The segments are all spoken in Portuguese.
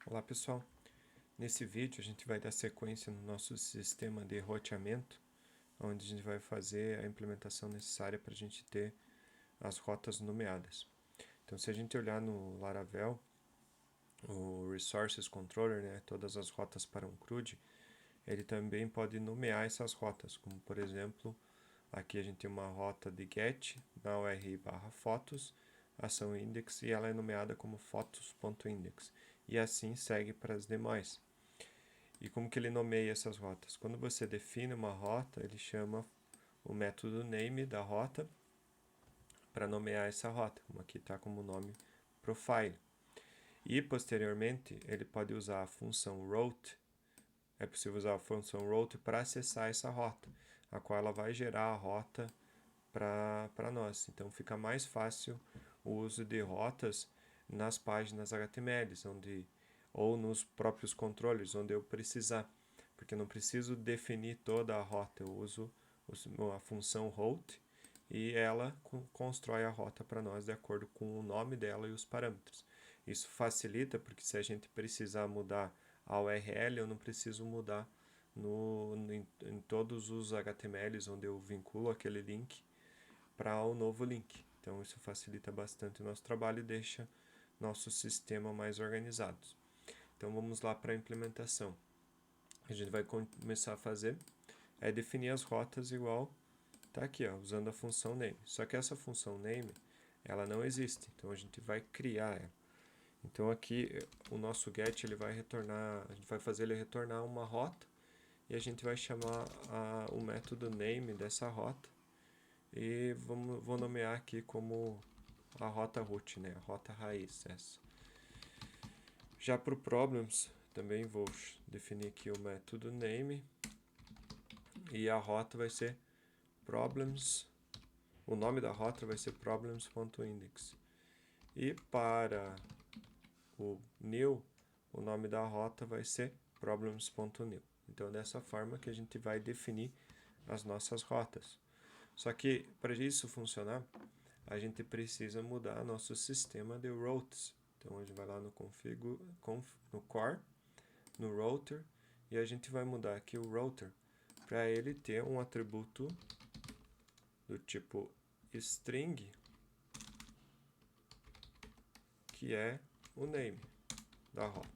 Olá pessoal, nesse vídeo a gente vai dar sequência no nosso sistema de roteamento, onde a gente vai fazer a implementação necessária para a gente ter as rotas nomeadas. Então se a gente olhar no Laravel, o Resources Controller, né, todas as rotas para um CRUD, ele também pode nomear essas rotas, como por exemplo, aqui a gente tem uma rota de get na URI/fotos, ação index, e ela é nomeada como fotos.index, e assim segue para as demais. E como que ele nomeia essas rotas? Quando você define uma rota, ele chama o método name da rota para nomear essa rota, como aqui está como nome profile. E posteriormente ele pode usar a função route, é possível usar a função route para acessar essa rota, a qual ela vai gerar a rota para nós. Então fica mais fácil o uso de rotas nas páginas HTML, ou nos próprios controles, onde eu precisar, porque eu não preciso definir toda a rota, eu uso a função route e ela constrói a rota para nós de acordo com o nome dela e os parâmetros. Isso facilita porque se a gente precisar mudar a URL, eu não preciso mudar em todos os HTMLs onde eu vinculo aquele link para o novo link. Então isso facilita bastante o nosso trabalho e deixa nosso sistema mais organizado. Então vamos lá para a implementação. A gente vai começar a fazer é definir as rotas igual tá aqui, ó, usando a função name. Só que essa função name ela não existe, então a gente vai criar ela. Então aqui o nosso get ele vai retornar, a gente vai fazer ele retornar uma rota e a gente vai chamar o método name dessa rota e vou nomear aqui como a rota root, né, a rota raiz essa. Já para o problems também vou definir aqui o método name e a rota vai ser problems, o nome da rota vai ser problems.index. E para o new, o nome da rota vai ser problems.new. Então, dessa forma que a gente vai definir as nossas rotas. Só que, para isso funcionar, a gente precisa mudar nosso sistema de routes. Então, a gente vai lá no no core, no router, e a gente vai mudar aqui o router para ele ter um atributo do tipo string, que é o name da rota.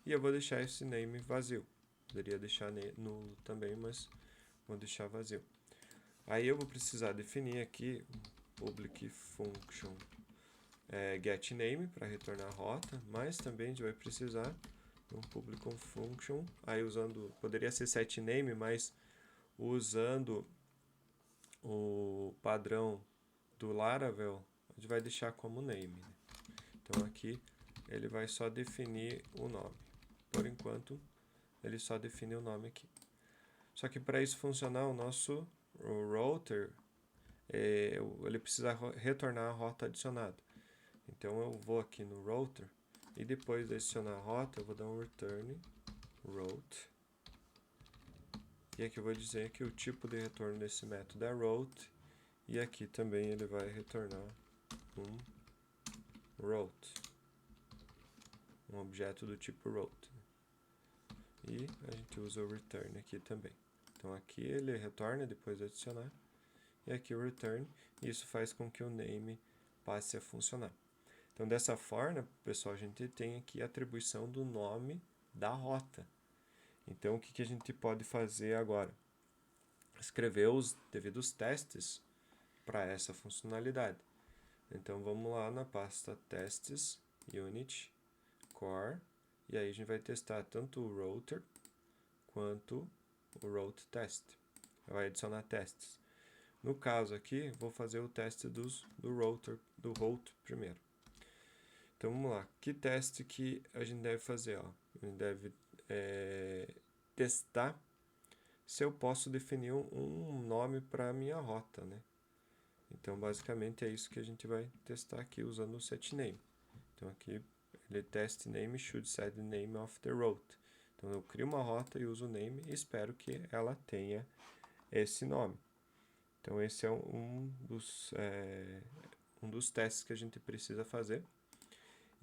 E eu vou deixar esse name vazio. Poderia deixar nulo também, mas vou deixar vazio. Aí eu vou precisar definir aqui public function getName para retornar a rota, mas também a gente vai precisar de um public function, aí usando, poderia ser setName, mas usando o padrão do Laravel, a gente vai deixar como name. Né? Então aqui ele vai só definir o nome. Por enquanto, ele só define o nome aqui. Só que para isso funcionar, o nosso router, ele precisa retornar a rota adicionada. Então eu vou aqui no router e depois de adicionar a rota, eu vou dar um return route. E aqui eu vou dizer que o tipo de retorno desse método é route. E aqui também ele vai retornar um route, um objeto do tipo route. E a gente usa o return aqui também. Então aqui ele retorna depois de adicionar. E aqui o return. E isso faz com que o name passe a funcionar. Então dessa forma, pessoal, a gente tem aqui a atribuição do nome da rota. Então o que a gente pode fazer agora? Escrever os devidos testes para essa funcionalidade. Então vamos lá na pasta testes, unit, core, e aí a gente vai testar tanto o router quanto o route test. Vai adicionar testes. No caso aqui, vou fazer o teste do router, do route primeiro. Então vamos lá, que teste que a gente deve fazer? Ó? A gente deve testar se eu posso definir um nome para a minha rota, né? Então basicamente é isso que a gente vai testar aqui usando o setName. Então aqui ele test name should set the name of the route. Então eu crio uma rota e uso o name e espero que ela tenha esse nome. Então esse é um dos testes que a gente precisa fazer.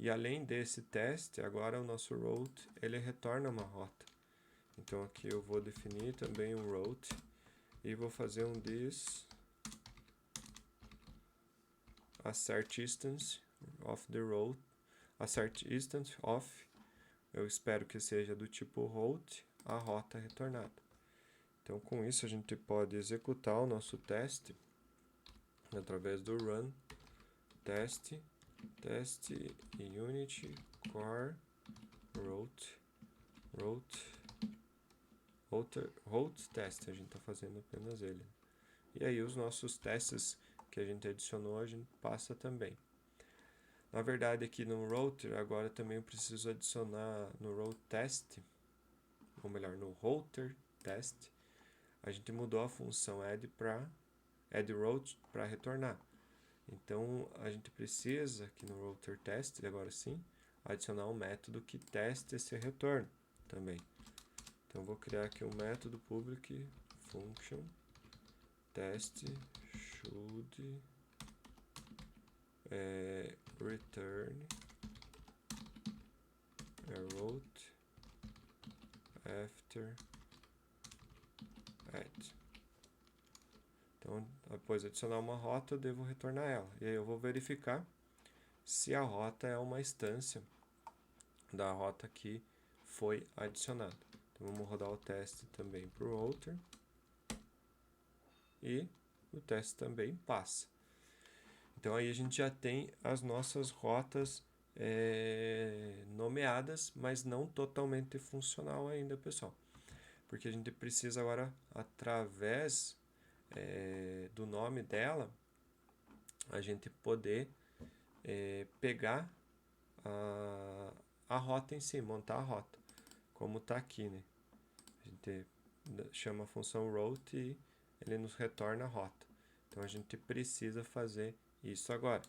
E além desse teste, agora o nosso route, ele retorna uma rota. Então aqui eu vou definir também um route e vou fazer um this assert instance of the route, assert instance of, eu espero que seja do tipo route, a rota retornada. Então com isso a gente pode executar o nosso teste através do run teste unit core route test, a gente está fazendo apenas ele. E aí os nossos testes que a gente adicionou, a gente passa também. Na verdade aqui no router, agora também eu preciso adicionar no route test, ou melhor, no router test, a gente mudou a função add route para retornar. Então a gente precisa aqui no router test, agora sim, adicionar um método que teste esse retorno também. Então vou criar aqui um método public function test should return a route after add. Então, após adicionar uma rota, eu devo retornar ela. E aí eu vou verificar se a rota é uma instância da rota que foi adicionada. Então, vamos rodar o teste também para o router. E o teste também passa. Então, aí a gente já tem as nossas rotas nomeadas, mas não totalmente funcional ainda, pessoal. Porque a gente precisa agora, através do nome dela, a gente poder pegar a rota em si, montar a rota, como está aqui, né? A gente chama a função route e ele nos retorna a rota. Então a gente precisa fazer isso agora.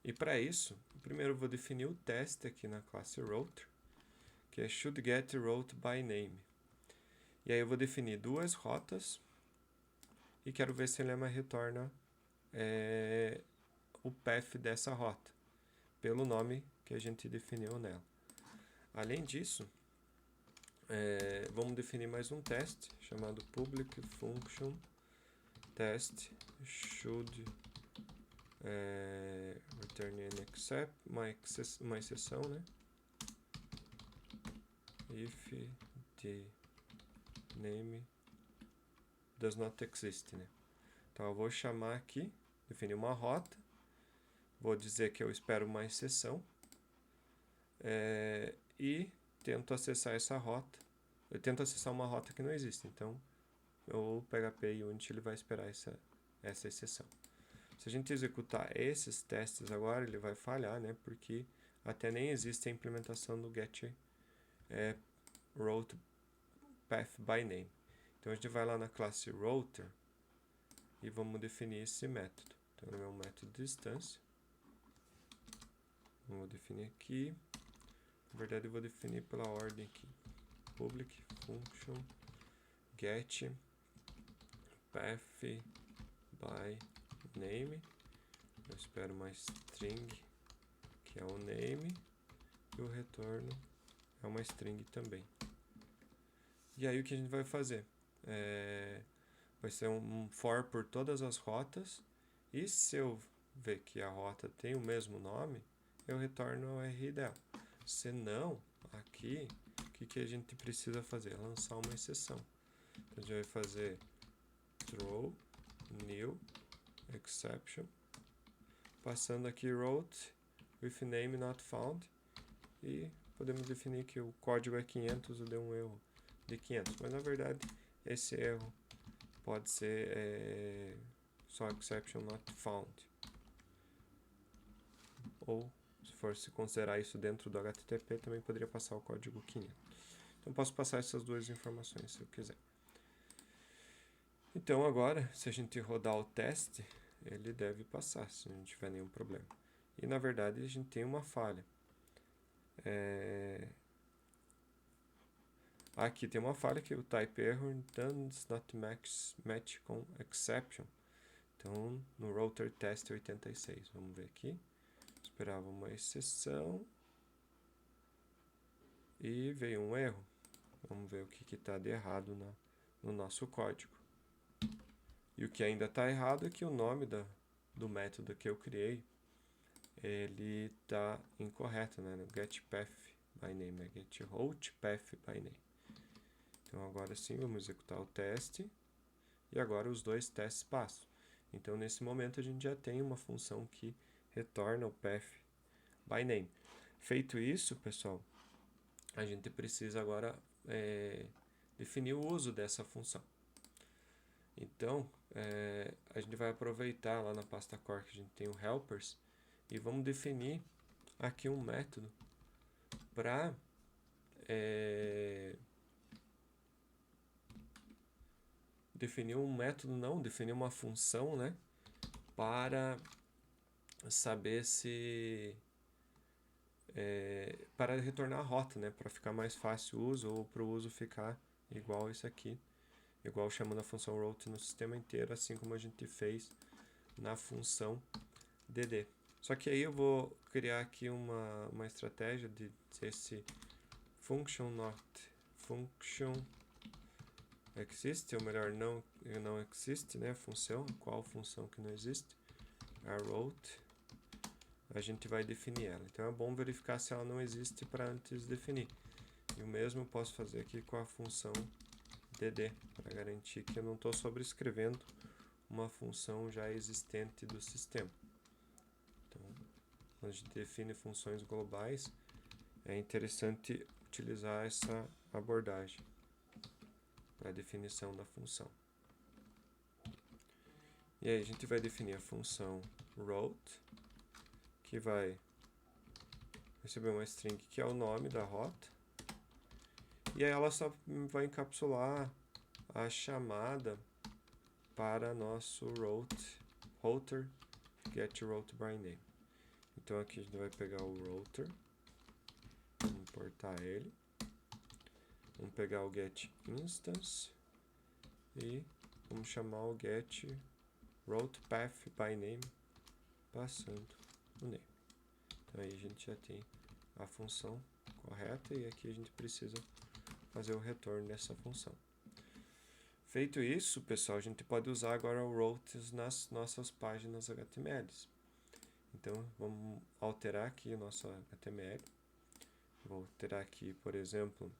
E para isso, primeiro eu vou definir o teste aqui na classe router, que é should_get_route_by_name. E aí eu vou definir duas rotas e quero ver se ele me retorna o path dessa rota, pelo nome que a gente definiu nela. Além disso, vamos definir mais um teste chamado public function test should return an except, uma exceção, né? If the name does not exist, né? Então eu vou chamar aqui, definir uma rota, vou dizer que eu espero uma exceção e tento acessar essa rota. Eu tento acessar uma rota que não existe, então o PHP Unit ele vai esperar essa exceção. Se a gente executar esses testes agora, ele vai falhar, né? Porque até nem existe a implementação do get route path by name. Então a gente vai lá na classe router e vamos definir esse método. Então é um método de instância. Vou definir aqui. Na verdade eu vou definir pela ordem aqui. Public function get path by name. Eu espero uma string que é o name e o retorno é uma string também. E aí o que a gente vai fazer? Vai ser um for por todas as rotas, e se eu ver que a rota tem o mesmo nome, eu retorno o RI dela. Se não, aqui, o que a gente precisa fazer? Lançar uma exceção. Então a gente vai fazer throw new exception, passando aqui route with name not found, e podemos definir que o código é 500 e deu um erro de 500, mas na verdade esse erro pode ser só exception not found, ou se for se considerar isso dentro do HTTP também poderia passar o código 500. Então posso passar essas duas informações se eu quiser. Então agora, se a gente rodar o teste, ele deve passar se não tiver nenhum problema. E na verdade a gente tem uma falha. Aqui tem uma falha que o type error does not match com exception. Então no router test 86, vamos ver aqui. esperava uma exceção e veio um erro. Vamos ver o que está de errado no nosso código. E o que ainda está errado é que o nome do método que eu criei, ele está incorreto, né? No getPathByName, é getRoutePathByName. Então agora sim, vamos executar o teste. E agora os dois testes passam. Então nesse momento a gente já tem uma função que retorna o path by name. Feito isso, pessoal, a gente precisa agora definir o uso dessa função. Então, a gente vai aproveitar lá na pasta core que a gente tem o helpers e vamos definir aqui um método para definir uma função, né, para saber se para retornar a rota, né, para ficar mais fácil o uso ou para o uso ficar igual isso aqui, igual chamando a função route no sistema inteiro, assim como a gente fez na função dd. Só que aí eu vou criar aqui uma estratégia de dizer se function not function existe, ou melhor, não existe, né, função, qual função que não existe, a route, a gente vai definir ela. Então é bom verificar se ela não existe para antes definir. E o mesmo eu posso fazer aqui com a função dd, para garantir que eu não estou sobrescrevendo uma função já existente do sistema. Então, quando a gente define funções globais, é interessante utilizar essa abordagem para a definição da função. E aí a gente vai definir a função route, que vai receber uma string que é o nome da rota, e aí ela só vai encapsular a chamada para nosso router getRouteByName. Então aqui a gente vai pegar o router, vamos importar ele, vamos pegar o getInstance e vamos chamar o getRoutePathByName passando o name. Então aí a gente já tem a função correta e aqui a gente precisa fazer o retorno dessa função. Feito isso, pessoal, a gente pode usar agora o routes nas nossas páginas HTML. Então vamos alterar aqui o nosso HTML. Vou alterar aqui, por exemplo,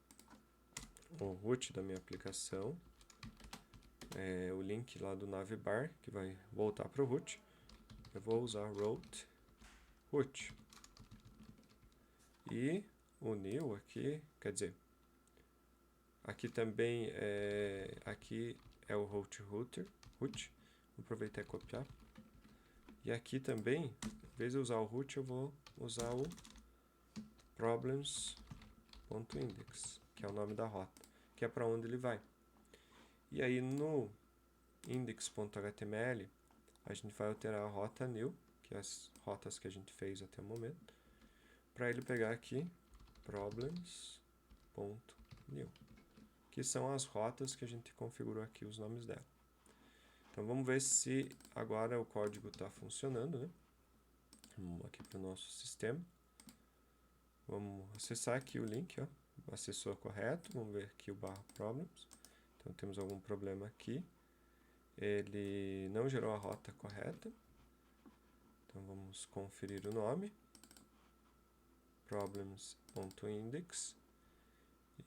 o root da minha aplicação, o link lá do navbar, que vai voltar para o root. Eu vou usar route. E o new aqui, quer dizer, aqui também aqui é o root. Vou aproveitar e copiar. E aqui também, em vez de usar o root, eu vou usar o problems.index, que é o nome da rota, que é para onde ele vai. E aí no index.html, a gente vai alterar a rota new, que é as rotas que a gente fez até o momento, para ele pegar aqui problems.new, que são as rotas que a gente configurou aqui, os nomes dela. Então vamos ver se agora o código está funcionando, né? Vamos aqui para o nosso sistema. Vamos acessar aqui o link, ó. Acessou correto. Vamos ver aqui o /problems. Então temos algum problema aqui. Ele não gerou a rota correta. Então vamos conferir o nome. Problems.index.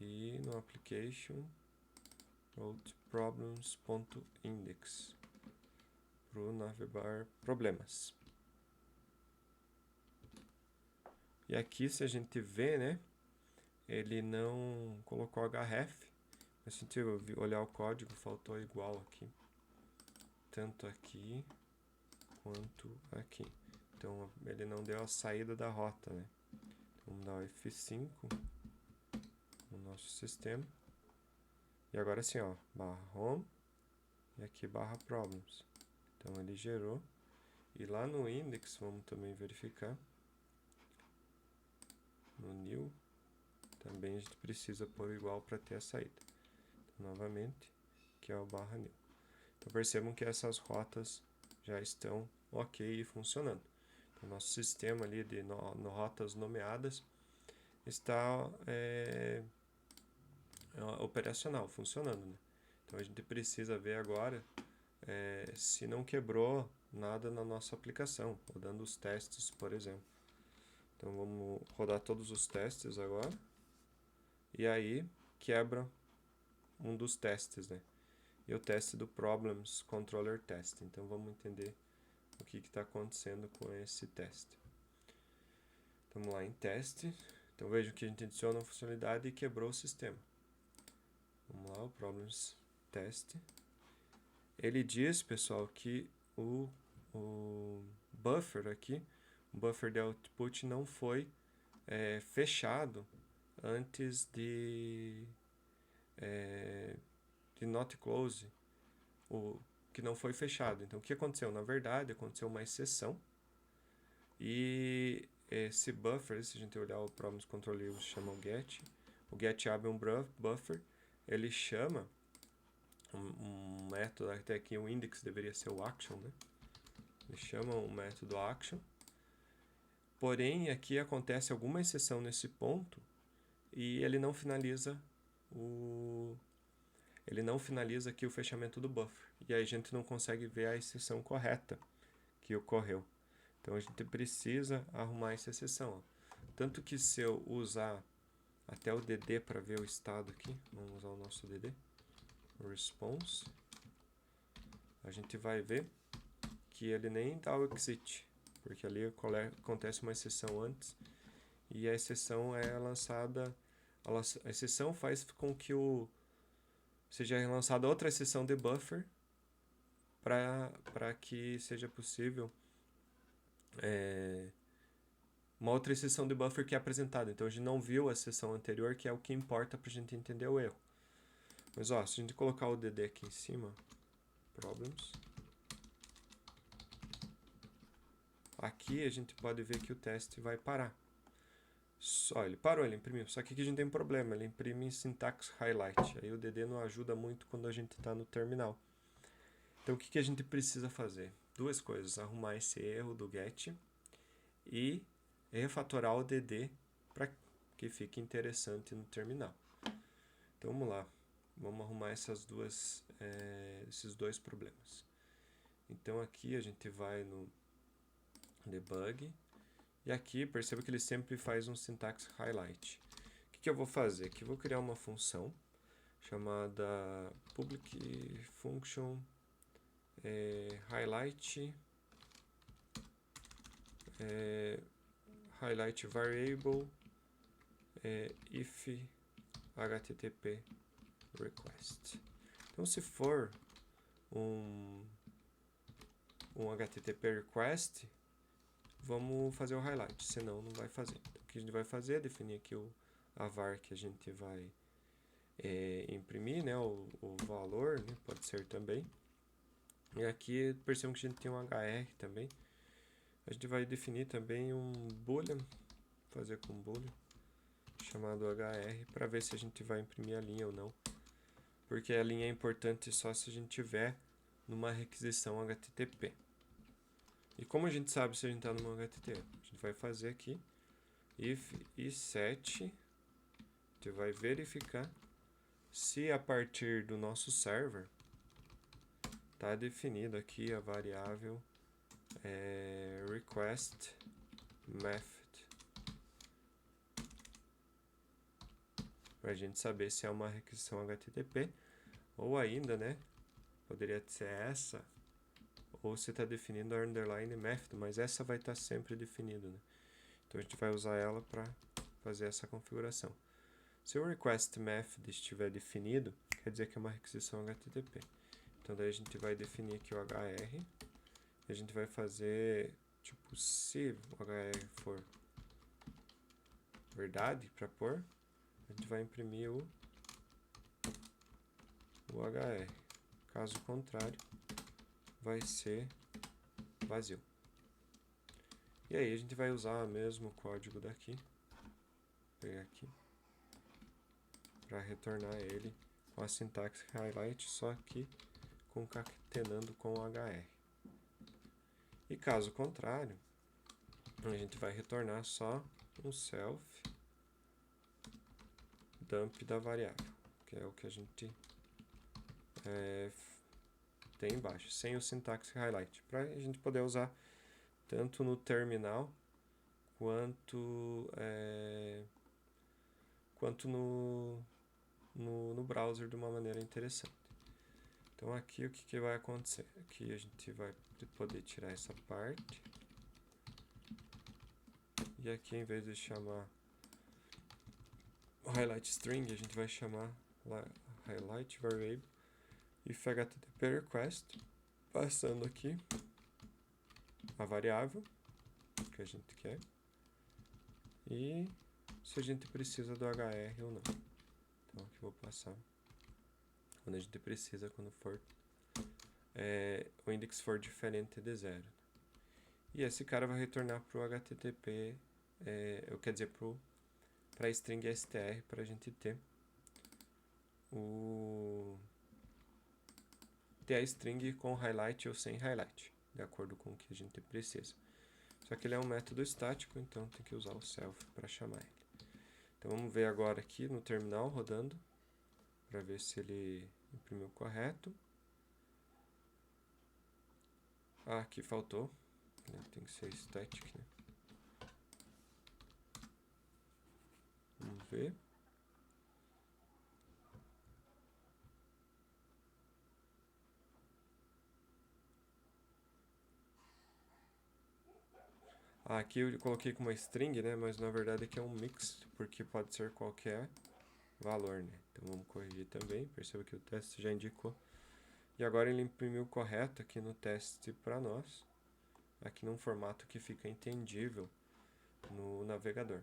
E no application, route problems.index para o navbar problemas. E aqui, se a gente vê, né, ele não colocou href. Mas se a gente olhar o código, faltou igual aqui. Tanto aqui quanto aqui. Então ele não deu a saída da rota, né? Então, vamos dar o F5 no nosso sistema. E agora sim, ó, /home e aqui /problems. Então ele gerou. E lá no index, vamos também verificar. No new, também a gente precisa pôr igual para ter a saída. Então, novamente, que é o /new. Então percebam que essas rotas já estão ok e funcionando. Então o nosso sistema ali de rotas nomeadas está operacional, funcionando, né? Então a gente precisa ver agora se não quebrou nada na nossa aplicação, rodando os testes, por exemplo. Então vamos rodar todos os testes agora. E aí quebra um dos testes, né? E o teste do Problems Controller Test. Então vamos entender o que está acontecendo com esse teste. Vamos lá em teste. Então veja que a gente adiciona uma funcionalidade e quebrou o sistema. Vamos lá, o Problems Test. Ele diz, pessoal, que o buffer aqui, o buffer de output não foi fechado antes de not close, que não foi fechado. Então o que aconteceu? Na verdade, aconteceu uma exceção e esse buffer, se a gente olhar o Problems Controller, chama o get. O get abre um buffer, ele chama um método, até aqui o index deveria ser o action, né? Ele chama um método action. Porém, aqui acontece alguma exceção nesse ponto e ele não finaliza aqui o fechamento do buffer. E aí a gente não consegue ver a exceção correta que ocorreu. Então a gente precisa arrumar essa exceção. Ó. Tanto que se eu usar até o DD para ver o estado aqui, vamos usar o nosso DD, response, a gente vai ver que ele nem dá o exit, porque ali acontece uma exceção antes e a exceção é lançada, a exceção faz com que seja lançada outra exceção de buffer para que seja possível uma outra exceção de buffer que é apresentada. Então a gente não viu a exceção anterior, que é o que importa para a gente entender o erro. Mas ó, se a gente colocar o DD aqui em cima, problems, aqui a gente pode ver que o teste vai parar. Só, ele parou, ele imprimiu. Só que aqui a gente tem um problema, ele imprime em syntax highlight. Aí o DD não ajuda muito quando a gente está no terminal. Então o que a gente precisa fazer? Duas coisas, arrumar esse erro do get e refatorar o DD para que fique interessante no terminal. Então vamos lá, vamos arrumar esses dois problemas. Então aqui a gente vai no debug e aqui perceba que ele sempre faz um syntax highlight. O que eu vou fazer? Aqui eu vou criar uma função chamada public function highlight variable if http request. Então se for um http request, vamos fazer o highlight, senão não vai fazer. Então, o que a gente vai fazer é definir aqui a var que a gente vai imprimir, né, o valor, né, pode ser também. E aqui percebam que a gente tem um HR também. A gente vai definir também um boolean, fazer com boolean, chamado HR, para ver se a gente vai imprimir a linha ou não. Porque a linha é importante só se a gente tiver numa requisição HTTP. E como a gente sabe se a gente está numa HTTP? A gente vai fazer aqui if e7, a gente vai verificar se a partir do nosso server está definido aqui a variável request method, para a gente saber se é uma requisição HTTP ou ainda, né, poderia ser essa, ou se está definindo a underline method, mas essa vai estar sempre definida, né? Então a gente vai usar ela para fazer essa configuração. Se o request method estiver definido, quer dizer que é uma requisição HTTP. Então daí a gente vai definir aqui o HR, e a gente vai fazer, tipo, se o HR for verdade, para pôr, a gente vai imprimir o HR. Caso contrário, vai ser vazio. E aí a gente vai usar o mesmo código daqui, vou pegar aqui, para retornar ele com a syntax highlight, só que concatenando com o HR. E caso contrário, a gente vai retornar só um self dump da variável, que é o que a gente tem embaixo, sem o syntax highlight, para a gente poder usar tanto no terminal quanto no browser de uma maneira interessante. Então aqui o que vai acontecer? Aqui a gente vai poder tirar essa parte. E aqui, em vez de chamar highlight string, a gente vai chamar highlight variable if http request, passando aqui a variável que a gente quer e se a gente precisa do HR ou não. Então aqui eu vou passar quando a gente precisa, quando for o index for diferente de 0. E esse cara vai retornar para o HTTP, quer dizer, para a string str, para a gente ter a string com highlight ou sem highlight, de acordo com o que a gente precisa. Só que ele é um método estático, então tem que usar o self para chamar ele. Então vamos ver agora aqui no terminal rodando, para ver se ele imprimiu correto. Aqui faltou, tem que ser static, né? Vamos ver. Aqui eu coloquei com uma string, né? Mas na verdade aqui é um mix, porque pode ser qualquer valor, né? Então vamos corrigir também. Perceba que o teste já indicou. E agora ele imprimiu correto aqui no teste para nós. Aqui num formato que fica entendível no navegador.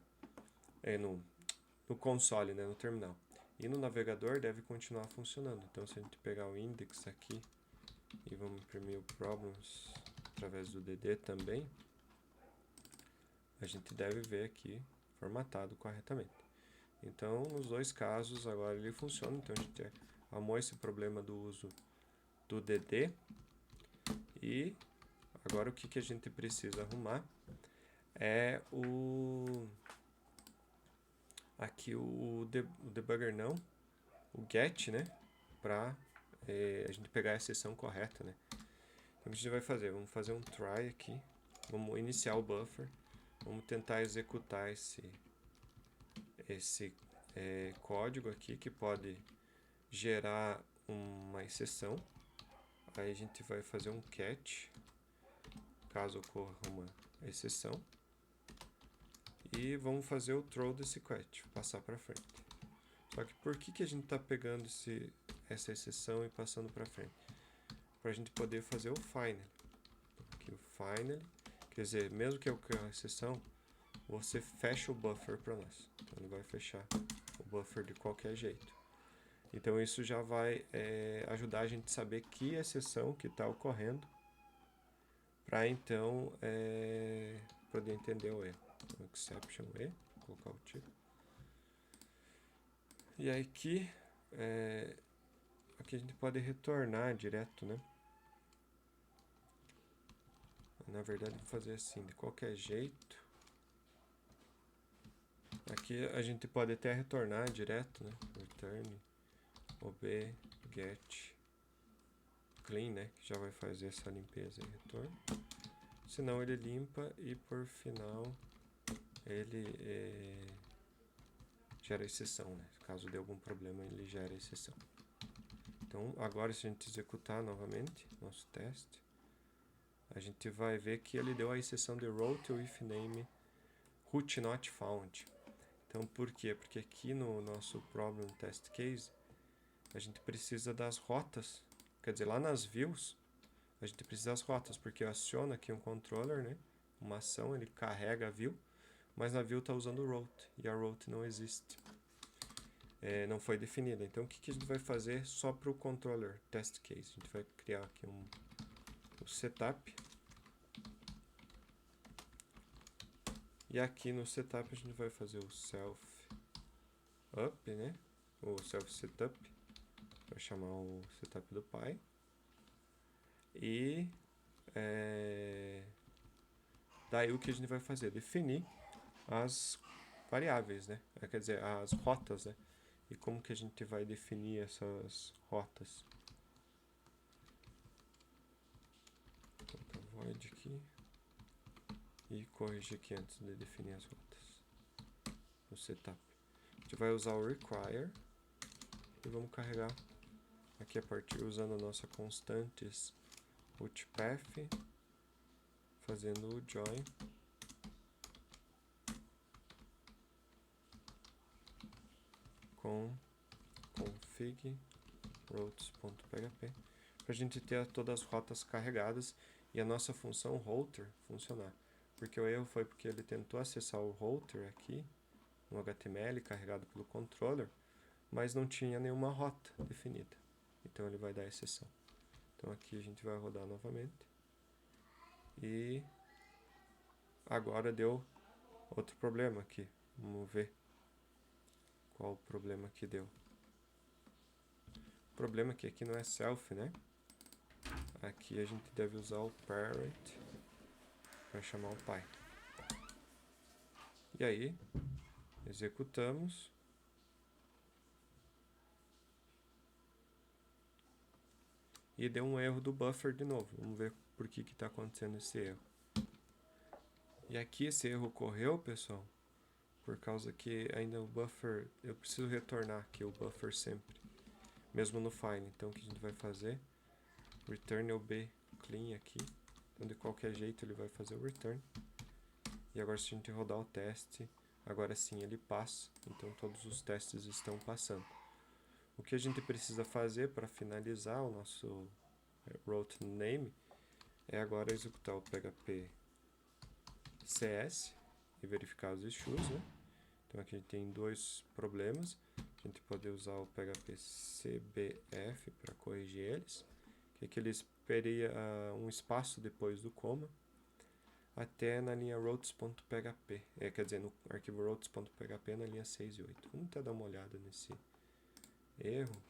No console, né? No terminal. E no navegador deve continuar funcionando. Então se a gente pegar o index aqui e vamos imprimir o problems através do DD também, a gente deve ver aqui formatado corretamente. Então, nos dois casos, agora ele funciona. Então, a gente arrumou esse problema do uso do DD. E agora o que a gente precisa arrumar é aqui o debugger não, o get, né? Para a gente pegar a exceção correta, né? Então, o que a gente vai fazer? Vamos fazer um try aqui. Vamos iniciar o buffer. Vamos tentar executar esse código aqui que pode gerar uma exceção. Aí a gente vai fazer um catch, caso ocorra uma exceção. E vamos fazer o throw desse catch, passar para frente. Só que por que a gente está pegando essa exceção e passando para frente? Para a gente poder fazer o final. Aqui o final, quer dizer, mesmo que eu ocorra a exceção, você fecha o buffer para nós. Então ele vai fechar o buffer de qualquer jeito. Então isso já vai ajudar a gente a saber que exceção que está ocorrendo, para então poder entender o erro. Então, exception E, vou colocar o tipo. E aí aqui a gente pode retornar direto, né? Na verdade, vou fazer assim, de qualquer jeito. Aqui a gente pode até retornar direto, né? Return ob get clean, né? Que já vai fazer essa limpeza e retorno. Senão ele limpa e por final ele gera exceção, né? Caso dê algum problema ele gera exceção. Então agora se a gente executar novamente nosso teste, a gente vai ver que ele deu a exceção de route with name route not found. Então por quê? Porque aqui no nosso problem test case a gente precisa das rotas, quer dizer, lá nas views a gente precisa das rotas, porque aciona aqui um controller, né? Uma ação, ele carrega a view, mas na view está usando route, e a route não existe. Não foi definida. Então o que a gente vai fazer só para o controller test case? A gente vai criar aqui um setup. E aqui no setup a gente vai fazer o self up, né? O self setup, para chamar o setup do pai. E Daí o que a gente vai fazer? Definir as variáveis, né? Quer dizer, as rotas, né? E como que a gente vai definir essas rotas? Vou colocar void aqui e corrigir aqui antes de definir as rotas. O setup. A gente vai usar o require e vamos carregar aqui a partir usando a nossa constantes rootpath, fazendo o join com config routes.php para a gente ter todas as rotas carregadas e a nossa função router funcionar. Porque o erro foi porque ele tentou acessar o router aqui no HTML carregado pelo controller, mas não tinha nenhuma rota definida. Então ele vai dar exceção. Então aqui a gente vai rodar novamente. E agora deu outro problema aqui. Vamos ver qual o problema que deu. O problema é que aqui não é self, né? Aqui a gente deve usar o parent para chamar o pai. E aí, executamos. E deu um erro do buffer de novo. Vamos ver por que está acontecendo esse erro. E aqui esse erro ocorreu, pessoal, por causa que ainda o buffer, eu preciso retornar aqui o buffer sempre, mesmo no fine. Então o que a gente vai fazer? Return OB clean aqui. Então de qualquer jeito ele vai fazer o return. E agora se a gente rodar o teste, agora sim ele passa. Então todos os testes estão passando. O que a gente precisa fazer para finalizar o nosso route name é agora executar o PHP CS e verificar os issues, né? Então aqui a gente tem dois problemas. A gente pode usar o PHP CBF para corrigir eles, que ele esperaria um espaço depois do coma até na linha routes.php, quer dizer, no arquivo routes.php na linha 6 e 8. Vamos até dar uma olhada nesse erro.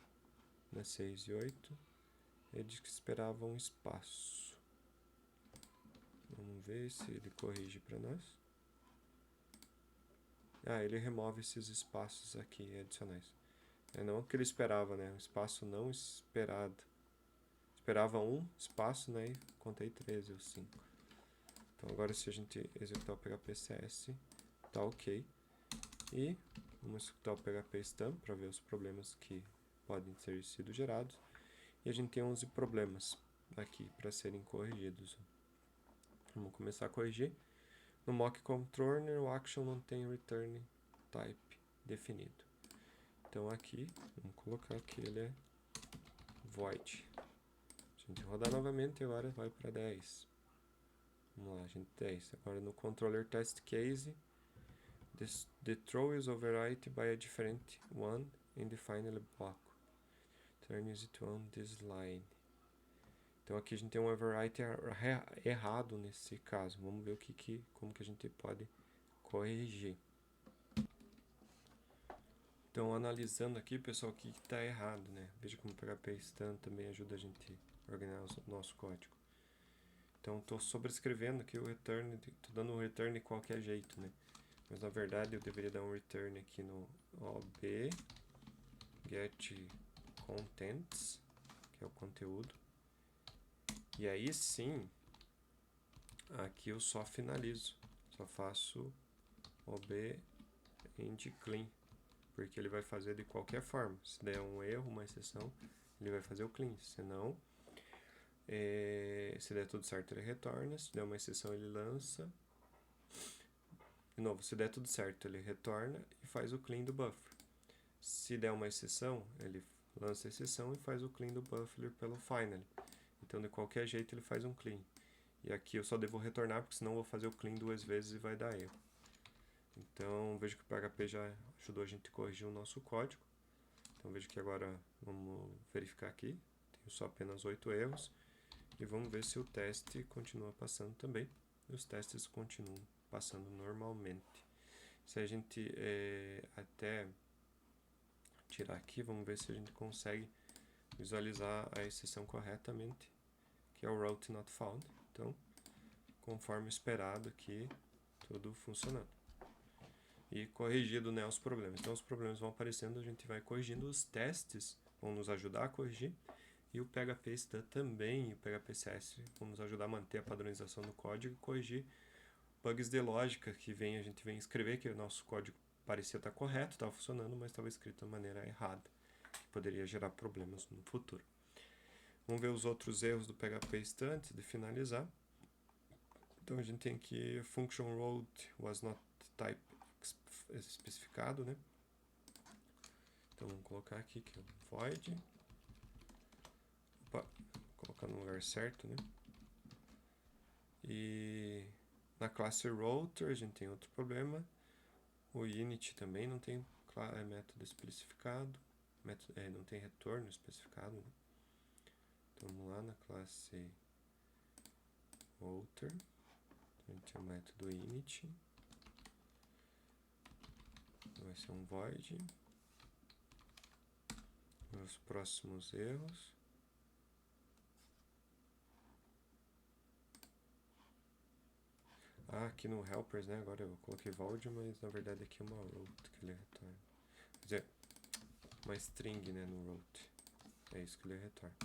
Na 6 e 8 ele diz que esperava um espaço. Vamos ver se ele corrige para nós. Ele remove esses espaços aqui adicionais. Não o que ele esperava, né? Um espaço não esperado. Esperava um espaço, né? E contei 13 ou 5. Então agora se a gente executar o PHP CS, tá ok. E vamos executar o PHP stamp para ver os problemas que podem ter sido gerados. E a gente tem 11 problemas aqui para serem corrigidos. Vamos começar a corrigir. No mock controller, o action não tem return type definido. Então aqui, vamos colocar que ele é void. Se a gente rodar novamente, agora vai para 10. Vamos lá, gente, 10. Agora no controller test case, the throw is overwrite by a different one in the final block. Turn it on this line. Então aqui a gente tem um overwrite errado nesse caso. Vamos ver como que a gente pode corrigir. Então, analisando aqui, pessoal, o que está errado, né? Veja como o PHP Stan também ajuda a gente a organizar o nosso código. Então, estou sobrescrevendo aqui o return, estou dando um return de qualquer jeito, né? Mas, na verdade, eu deveria dar um return aqui no OB get contents, que é o conteúdo. E aí, sim, aqui eu só finalizo. Só faço OB end clean. Porque ele vai fazer de qualquer forma. Se der um erro, uma exceção, ele vai fazer o clean. Se não, se der tudo certo, ele retorna. Se der uma exceção, ele lança. De novo, se der tudo certo, ele retorna e faz o clean do buffer. Se der uma exceção, ele lança a exceção e faz o clean do buffer pelo final. Então, de qualquer jeito, ele faz um clean. E aqui eu só devo retornar, porque senão eu vou fazer o clean duas vezes e vai dar erro. Então, vejo que o PHP já ajudou a gente a corrigir o nosso código. Então, vejo que agora vamos verificar aqui. Tenho só apenas 8 erros. E vamos ver se o teste continua passando também. E os testes continuam passando normalmente. Se a gente até tirar aqui, vamos ver se a gente consegue visualizar a exceção corretamente, que é o route not found. Então, conforme esperado aqui, tudo funcionando. E corrigido, né, os problemas. Então os problemas vão aparecendo, a gente vai corrigindo, os testes vão nos ajudar a corrigir, e o PHP Stan também, e o PHP CS vão nos ajudar a manter a padronização do código e corrigir bugs de lógica que a gente vem escrever, que o nosso código parecia estar correto, estava funcionando, mas estava escrito de maneira errada, que poderia gerar problemas no futuro. Vamos ver os outros erros do PHP Stan antes de finalizar. Então a gente tem aqui function road was not type especificado, né? Então vamos colocar aqui que é o void. Opa, colocar no lugar certo, né? E na classe router a gente tem outro problema. O init também não tem método especificado, não tem retorno especificado, né? Então vamos lá na classe router, a gente tem o método init, vai ser um void. Os próximos erros. Aqui no helpers, né? Agora eu coloquei void, mas na verdade aqui é uma route que ele retorna. Quer dizer, uma string, né, no route. É isso que ele retorna.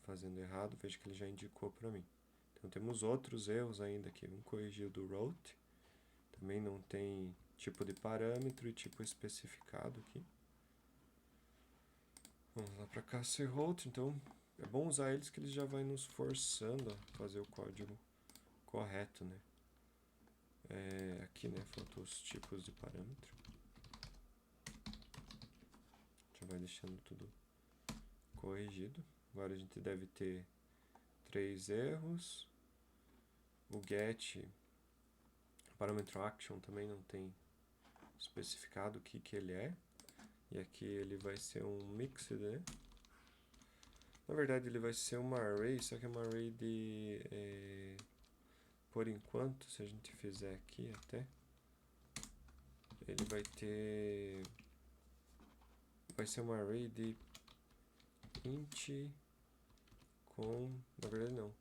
Fazendo errado, veja que ele já indicou para mim. Então temos outros erros ainda aqui. Vamos corrigir o do route. Também não tem tipo de parâmetro e tipo especificado aqui. Vamos lá para classe route. Então é bom usar eles que eles já vai nos forçando a fazer o código correto, né? Aqui, né, faltou os tipos de parâmetro. Já vai deixando tudo corrigido. Agora a gente deve ter 3 erros. O get, parâmetro action, também não tem especificado o que ele é. E aqui ele vai ser um mixed, né? Na verdade ele vai ser uma array, só que é uma array de... por enquanto, se a gente fizer aqui até, ele vai ter... vai ser uma array de int com... na verdade não.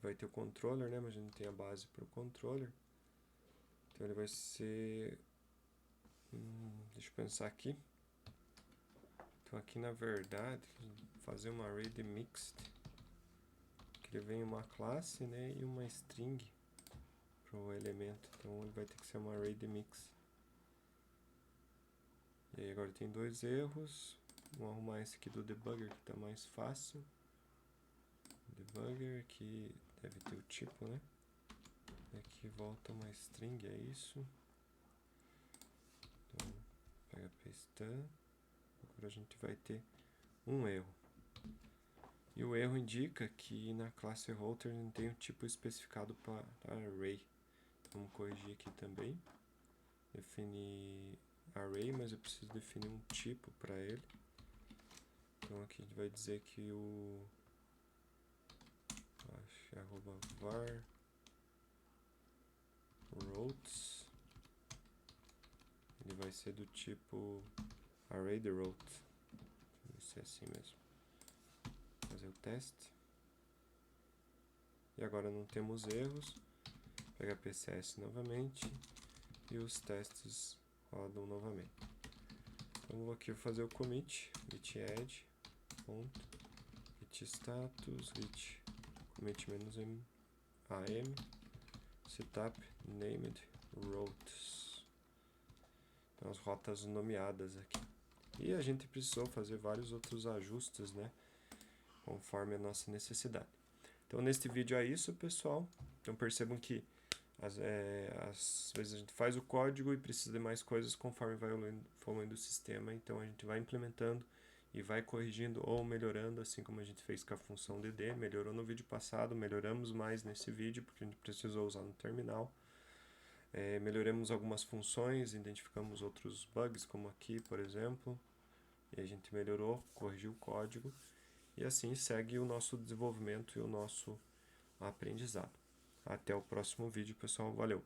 Vai ter o controller, né? Mas a gente tem a base para o controller. Então ele vai ser... deixa eu pensar aqui. Então aqui na verdade, fazer uma array de mixed, que ele vem uma classe, né, e uma string para o elemento. Então ele vai ter que ser uma array de mix. E aí agora tem 2 erros. Vamos arrumar esse aqui do debugger que está mais fácil. Debugger aqui deve ter o tipo, né? Aqui volta uma string, é isso. Então PHP Stan. Agora a gente vai ter um erro. E o erro indica que na classe router não tem o tipo especificado para array. Então vamos corrigir aqui também. Definir array, mas eu preciso definir um tipo para ele. Então aqui a gente vai dizer que o @var routes, ele vai ser do tipo array de route. Vai ser assim mesmo. Vou fazer o teste. E agora não temos erros. PHP CS novamente. E os testes rodam novamente. Então vou aqui fazer o commit, git add, ponto, git status, git commit -am, setup named routes. Então as rotas nomeadas aqui. E a gente precisou fazer vários outros ajustes, né, conforme a nossa necessidade. Então neste vídeo é isso, pessoal. Então percebam que às vezes a gente faz o código e precisa de mais coisas conforme vai evoluindo o sistema, então a gente vai implementando e vai corrigindo ou melhorando, assim como a gente fez com a função dd, melhorou no vídeo passado, melhoramos mais nesse vídeo porque a gente precisou usar no terminal. Melhoramos algumas funções, identificamos outros bugs, como aqui, por exemplo, e a gente melhorou, corrigiu o código, e assim segue o nosso desenvolvimento e o nosso aprendizado. Até o próximo vídeo, pessoal. Valeu!